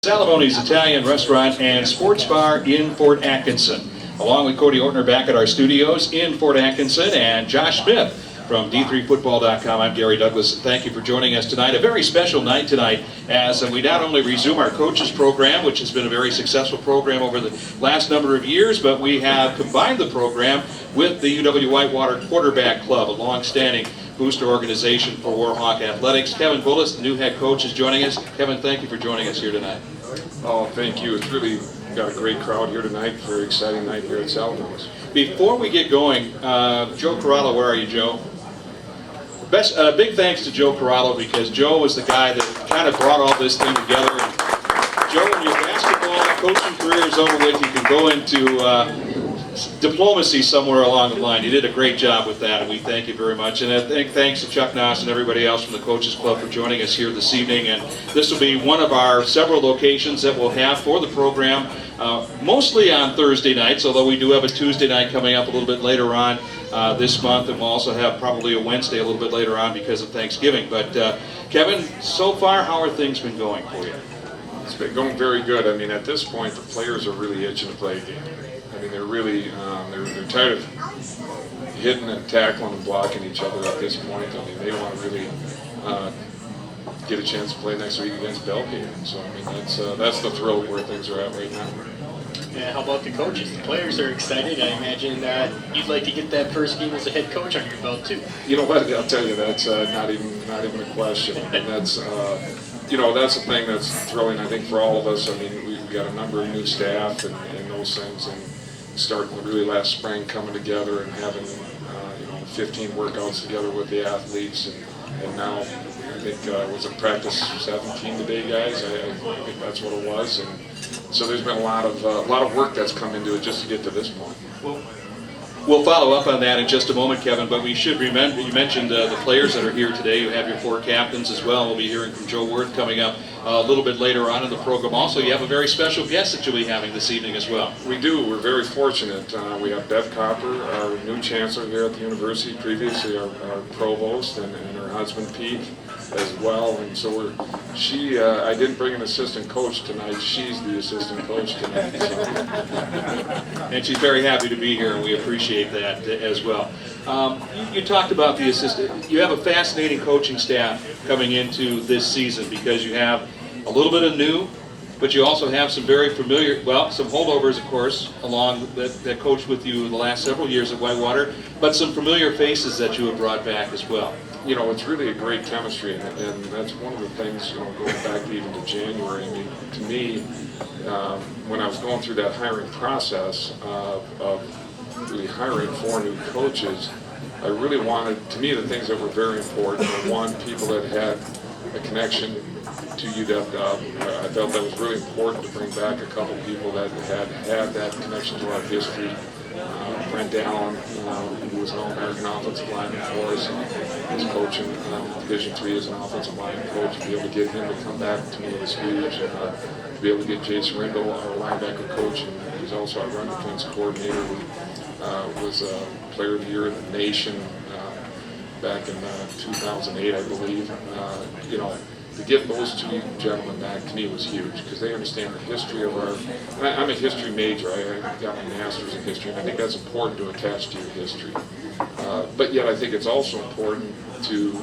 Salomoni's Italian Restaurant and Sports Bar in Fort Atkinson. Along with Cody Ortner back at our studios in Fort Atkinson and Josh Smith from D3Football.com. I'm Gary Douglas. Thank you for joining us tonight. A very special night tonight as we not only resume our coaches program, which has been a very successful program over the last number of years, but we have combined the program with the UW-Whitewater Quarterback Club, a long-standing booster organization for Warhawk Athletics. Kevin Bullis, the new head coach, is joining us. Kevin, thank you for joining us here tonight. Oh, thank you. It's really got a great crowd here tonight. Very exciting night here at Salomoni's. Before we get going, Joe Corallo, where are you, Joe? Big thanks to Joe Corallo, because Joe was the guy that kind of brought all this thing together. And Joe, when your basketball coaching career is over with, you can go into diplomacy somewhere along the line. You did a great job with that, and we thank you very much. And I think thanks to Chuck Noss and everybody else from the Coaches Club for joining us here this evening. And this will be one of our several locations that we'll have for the program, mostly on Thursday nights, although we do have a Tuesday night coming up a little bit later on this month, and we'll also have probably a Wednesday a little bit later on because of Thanksgiving. But Kevin, so far, how are things been going for you? It's been going very good. I mean, at this point, the players are really itching to play a game. I mean, they're really they're tired of hitting and tackling and blocking each other at this point. I mean, they want to really get a chance to play next week against Belgrade. So I mean, that's the thrill of where things are at right now. Yeah, how about the coaches? The players are excited. I imagine you'd like to get that first game as a head coach on your belt too. You know what? I'll tell you, that's not even a question. And that's that's the thing that's thrilling, I think, for all of us. I mean, we've got a number of new staff and those things, and starting really last spring, coming together and having 15 workouts together with the athletes, and now I think was it practice 17 today, guys? I think that's what it was, and so there's been a lot of work that's come into it just to get to this point. We'll follow up on that in just a moment, Kevin, but we should remember, you mentioned the players that are here today. You have your four captains as well. We'll be hearing from Joe Worth coming up a little bit later on in the program. Also, you have a very special guest that you'll be having this evening as well. We do. We're very fortunate. We have Bev Copper, our new chancellor here at the university, previously our provost, and her husband Pete as well. And so I didn't bring an assistant coach tonight. She's the assistant coach tonight. So. And she's very happy to be here, and we appreciate that as well. You talked about the assistant. You have a fascinating coaching staff coming into this season, because you have a little bit of new, but you also have some very familiar, some holdovers, of course, along that coached with you the last several years at Whitewater, but some familiar faces that you have brought back as well. You know, it's really a great chemistry, and that's one of the things, going back even to January. I mean, to me, when I was going through that hiring process of really hiring 4 new coaches, I really wanted, to me, the things that were very important were, one, people that had a connection to UW. I felt that was really important to bring back a couple people that had that connection to our history. Brent Allen, who was an All-American offensive lineman for us, and was coaching Division III as an offensive lineman coach, to be able to get him to come back to me was huge, and to be able to get Jason Rindle, our linebacker coach, and he's also our run defense coordinator, who was a player of the year in the nation back in 2008, I believe. To get those 2 gentlemen back, to me, was huge, because they understand the history of our, and I'm a history major. I got my master's in history, and I think that's important to attach to your history. But yet I think it's also important to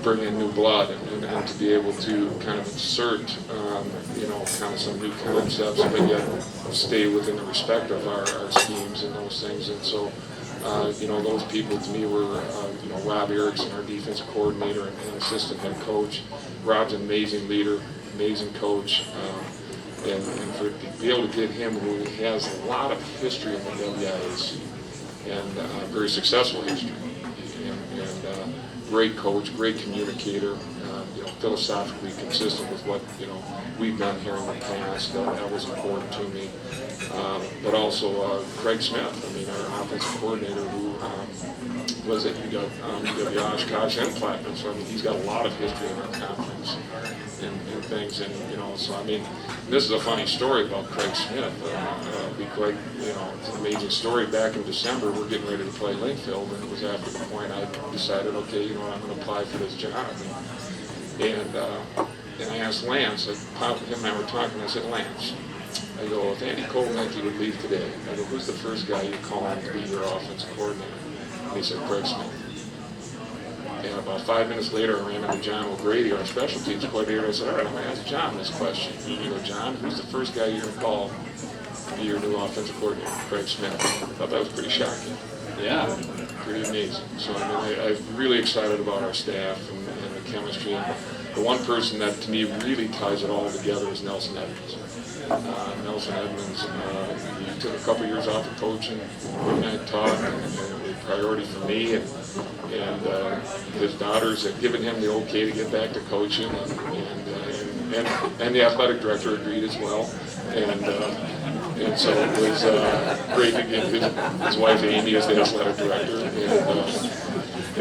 bring in new blood and to be able to kind of insert, kind of some new concepts, but yet stay within the respect of our schemes and those things. And so, those people to me were, Rob Erickson, our defensive coordinator and assistant head coach. Rob's an amazing leader, amazing coach, and for to be able to get him, who has a lot of history in the WIAC, and very successful history, and great coach, great communicator, philosophically consistent with what we've done here in the past. That was important to me. But also Craig Smith, our offensive coordinator, who was at UW-Oshkosh and Platteville. So he's got a lot of history in our conference and things. And so this is a funny story about Craig Smith. It's an amazing story. Back in December, we're getting ready to play Linfield, and it was after the point I decided, okay, I'm going to apply for this job. And And I asked Lance, him and I were talking, I said, Lance, I go, if Andy Kovalnicki would leave today, I go, who's the first guy you call on to be your offensive coordinator? And he said, Craig Smith. And about 5 minutes later, I ran into John O'Grady, our special teams coordinator, and I said, all right, I'm going to ask John this question. You go, John, who's the first guy you're going to call to be your new offensive coordinator? Craig Smith. I thought that was pretty shocking. Yeah. Pretty amazing. So I mean, I'm really excited about our staff and the chemistry. And the one person that to me really ties it all together is Nelson Edmonds. Nelson Edmonds, he took a couple years off of coaching. We and I talked, and a priority for me, and his daughters had given him the okay to get back to coaching, and the athletic director agreed as well. And so it was great to get his wife Amy as the athletic director,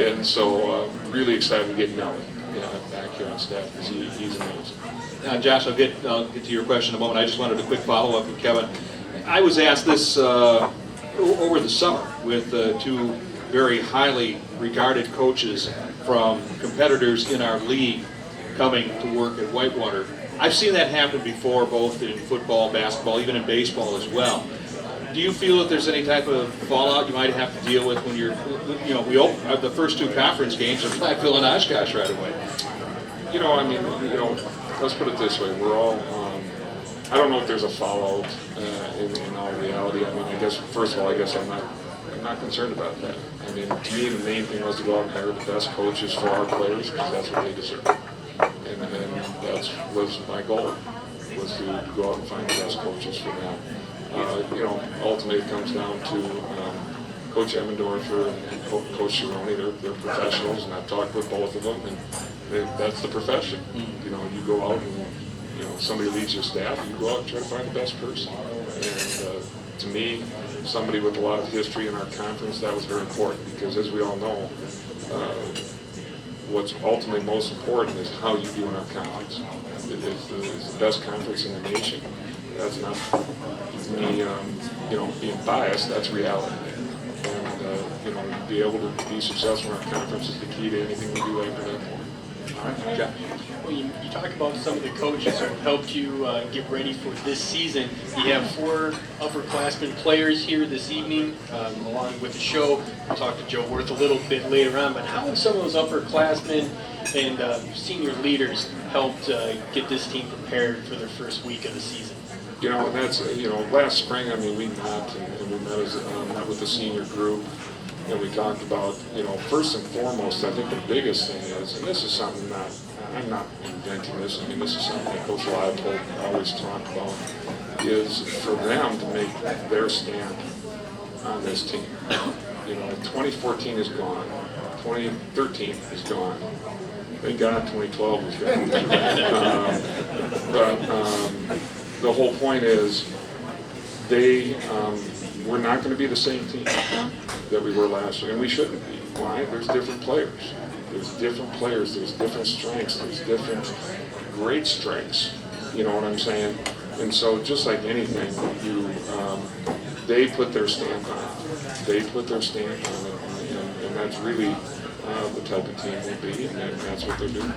and so really excited to get Nelly back here on staff because he's amazing. Josh, I'll get to your question in a moment. I just wanted a quick follow-up with Kevin. I was asked this over the summer with two very highly regarded coaches from competitors in our league coming to work at Whitewater. I've seen that happen before, both in football, basketball, even in baseball as well. Do you feel that there's any type of fallout you might have to deal with when you're, we open the first two conference games of Blackville and Oshkosh right away? I mean, let's put it this way: we're all. I don't know if there's a fallout in all reality. I mean, I guess first of all, I'm not concerned about that. I mean, to me, the main thing was to go out and hire the best coaches for our players because that's what they deserve. And that was my goal, was to go out and find the best coaches for them. Ultimately it comes down to Coach Emmendorfer and Coach Cerrone. They're professionals, and I've talked with both of them, and that's the profession. You go out and, somebody leads your staff, you go out and try to find the best person. And to me, somebody with a lot of history in our conference, that was very important because, as we all know, what's ultimately most important is how you do in our conference. It's the best conference in the nation. That's not me, being biased. That's reality. And be able to be successful in our conference is the key to anything we do after that point. All right, Jeff. Well, you talk about some of the coaches who helped you get ready for this season. You have 4 upperclassmen players here this evening, along with the show. We'll talk to Joe Worth a little bit later on, but how have some of those upperclassmen and senior leaders helped get this team prepared for their first week of the season? And that's, last spring, we met, and we met with the senior group, and we talked about, first and foremost, I think the biggest thing is, and this is something that I'm not inventing this, this is something that Coach Leopold always talked about, is for them to make their stand on this team. 2014 is gone, 2013 is gone. Thank God 2012 was gone. But the whole point is, we're not going to be the same team that we were last year, and we shouldn't be. Why? There's different players. There's different strengths, there's different great strengths. You know what I'm saying? And so, just like anything, they put their stamp on it. They put their stamp on it, and that's really the type of team we'll be, and that's what they're doing.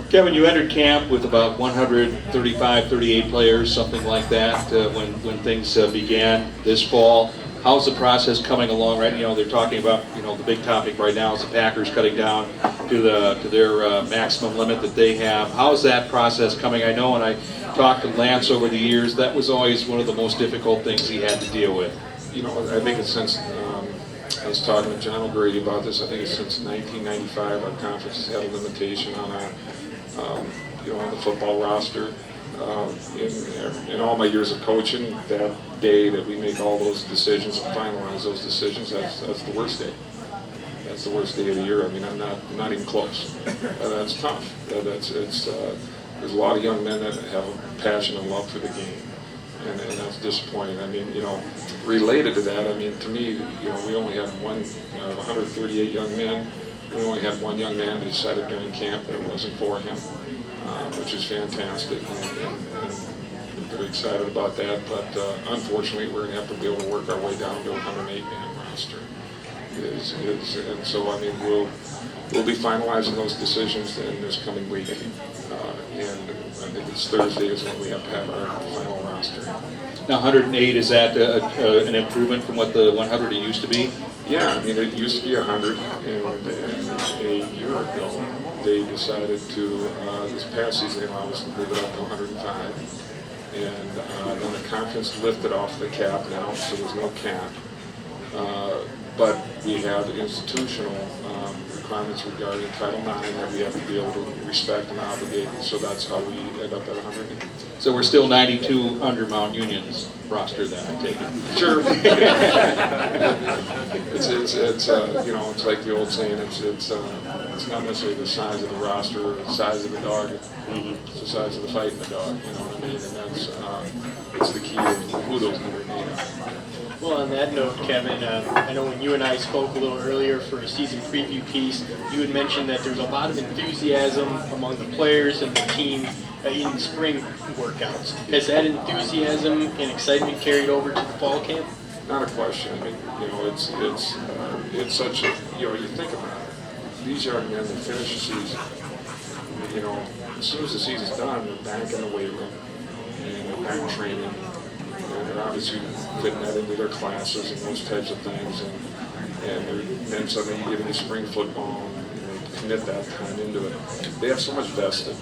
Kevin, you entered camp with about 135, 38 players, something like that, when things began this fall. How's the process coming along? Right, they're talking about, the big topic right now is the Packers cutting down to their maximum limit that they have. How's that process coming? I know when I talked to Lance over the years, that was always one of the most difficult things he had to deal with. I think it's since I was talking to John O'Grady about this. I think it's since 1995 our conference has had a limitation on our, on the football roster. In all my years of coaching, that day that we make all those decisions and finalize those decisions, that's the worst day. That's the worst day of the year. I'm not even close. That's tough. There's a lot of young men that have a passion and love for the game. And that's disappointing. Related to that, to me, we only had 138 young men. We only had one young man who decided during camp that it wasn't for him, which is fantastic. And I'm very excited about that. But unfortunately, we're going to have to be able to work our way down to a 108-man roster. And so, we'll be finalizing those decisions in this coming week. and I think it's Thursday is when we have to have our final roster. Now, 108, is that an improvement from what the 100 it used to be? Yeah, I mean, it used to be 100, and a year ago, they decided to, this past season, they allowed us to move it up to 105. And then the conference lifted off the cap now, so there's no cap. But we have institutional requirements regarding Title IX that we have to be able to respect and obligate, so that's how we end up at 100. So we're still 92 under Mount Union's roster then, I take it? Sure. It's you know, it's like the old saying, it's not necessarily the size of the roster or the size of the dog, it's the size of the fight in the dog, you know what I mean? And that's, it's the key to who those 108 are. Well, on that note, Kevin, I know when you and I spoke a little earlier for a season preview piece, you had mentioned that there's a lot of enthusiasm among the players and the team in spring workouts. Has that enthusiasm and excitement carried over to the fall camp? Not a question. I mean, you know, it's such a, you know, you think about it. These young men that finish the season, you know, as soon as the season's done, they're back in the weight room and they're back training. And they're obviously fitting that into their classes and those types of things. And then suddenly you get into spring football and they commit that time into it. They have so much vested.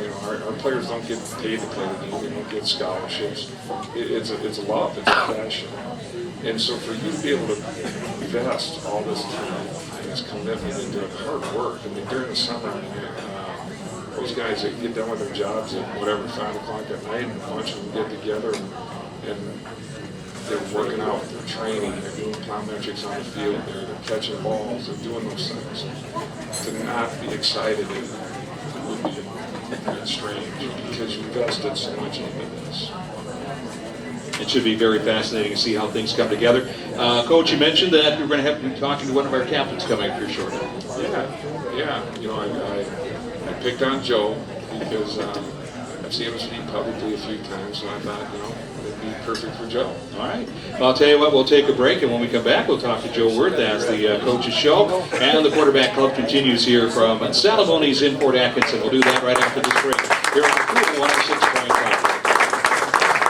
You know, our players don't get paid to play the game. They don't get scholarships. It's a love. It's a passion. And so for you to be able to invest all this time and this commitment into hard work, I mean, during the summer, I mean, those guys that get done with their jobs at whatever 5 o'clock at night, and a bunch of them get together and they're working out, they're training, they're doing plyometrics on the field, they're catching balls, they're doing those things. To not be excited would be strange because you invested so much into this. It should be very fascinating to see how things come together. Coach, you mentioned that we're going to have to be talking to one of our captains coming up here shortly. Yeah. You know, I picked on Joe because I've seen him speak publicly a few times, so I thought, you know, it'd be perfect for Joe. All right. Well, I'll tell you what, we'll take a break, and when we come back, we'll talk to Joe Wirth as the Coaches Show. And the Quarterback Club continues here from Salamoni's in Port Atkinson. We'll do that right after this break here on KOOL 106.9.